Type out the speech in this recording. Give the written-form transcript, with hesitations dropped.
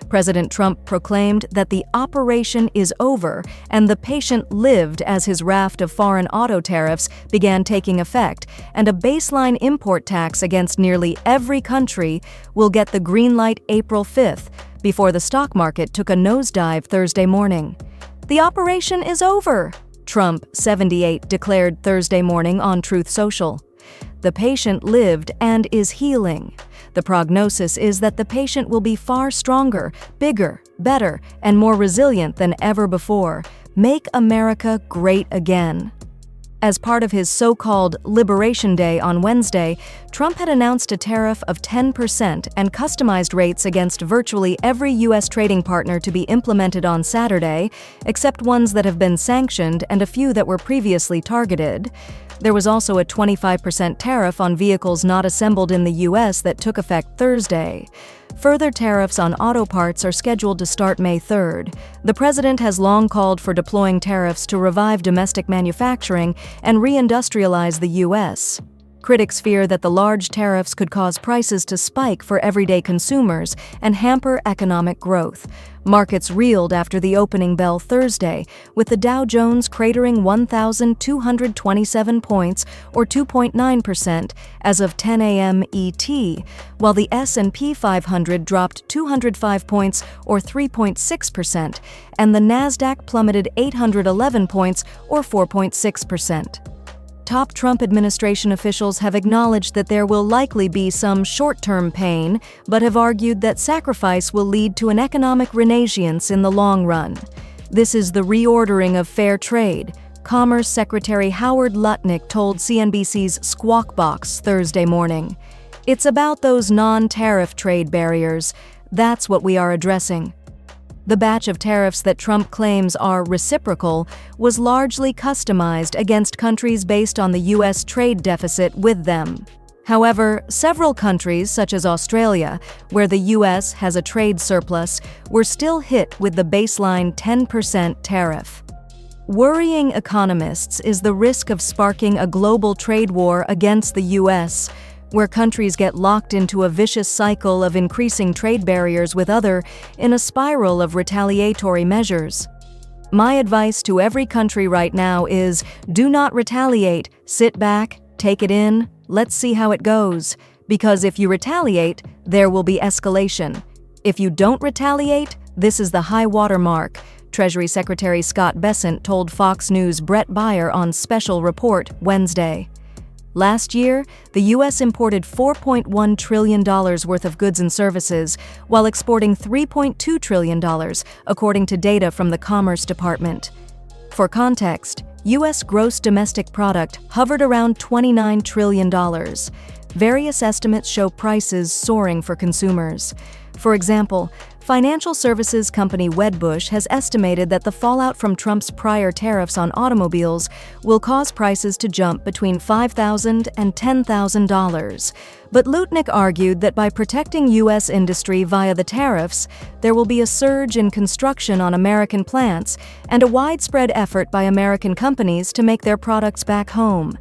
President Trump proclaimed that the operation is over and the patient lived as his raft of foreign auto tariffs began taking effect, and a baseline import tax against nearly every country will get the green light April 5th, before the stock market took a nosedive Thursday morning. "The operation is over," Trump, 78, declared Thursday morning on Truth Social. "The patient lived and is healing. The prognosis is that the patient will be far stronger, bigger, better, and more resilient than ever before. Make America great again." As part of his so-called Liberation Day on Wednesday, Trump had announced a tariff of 10% and customized rates against virtually every U.S. trading partner to be implemented on Saturday, except ones that have been sanctioned and a few that were previously targeted. There was also a 25% tariff on vehicles not assembled in the U.S. that took effect Thursday. Further tariffs on auto parts are scheduled to start May 3rd. The president has long called for deploying tariffs to revive domestic manufacturing and reindustrialize the U.S. Critics fear that the large tariffs could cause prices to spike for everyday consumers and hamper economic growth. Markets reeled after the opening bell Thursday, with the Dow Jones cratering 1,227 points, or 2.9%, as of 10 a.m. ET, while the S&P 500 dropped 205 points, or 3.6%, and the Nasdaq plummeted 811 points, or 4.6%. Top Trump administration officials have acknowledged that there will likely be some short-term pain, but have argued that sacrifice will lead to an economic renaissance in the long run. This is the reordering of fair trade, Commerce Secretary Howard Lutnick told CNBC's Squawk Box Thursday morning. "It's about those non-tariff trade barriers. That's what we are addressing." The batch of tariffs that Trump claims are reciprocal was largely customized against countries based on the U.S. trade deficit with them. However, several countries, such as Australia, where the U.S. has a trade surplus, were still hit with the baseline 10% tariff. Worrying economists is the risk of sparking a global trade war against the U.S., where countries get locked into a vicious cycle of increasing trade barriers with others in a spiral of retaliatory measures. My advice to every country right now is, do not retaliate, sit back, take it in, let's see how it goes. Because if you retaliate, there will be escalation. If you don't retaliate, this is the high water mark, Treasury Secretary Scott Bessent told Fox News' Brett Baier on Special Report Wednesday. Last year, the U.S. imported $4.1 trillion worth of goods and services, while exporting $3.2 trillion, according to data from the Commerce Department. For context, U.S. gross domestic product hovered around $29 trillion. Various estimates show prices soaring for consumers. For example, financial services company Wedbush has estimated that the fallout from Trump's prior tariffs on automobiles will cause prices to jump between $5,000 and $10,000. But Lutnick argued that by protecting U.S. industry via the tariffs, there will be a surge in construction on American plants and a widespread effort by American companies to make their products back home.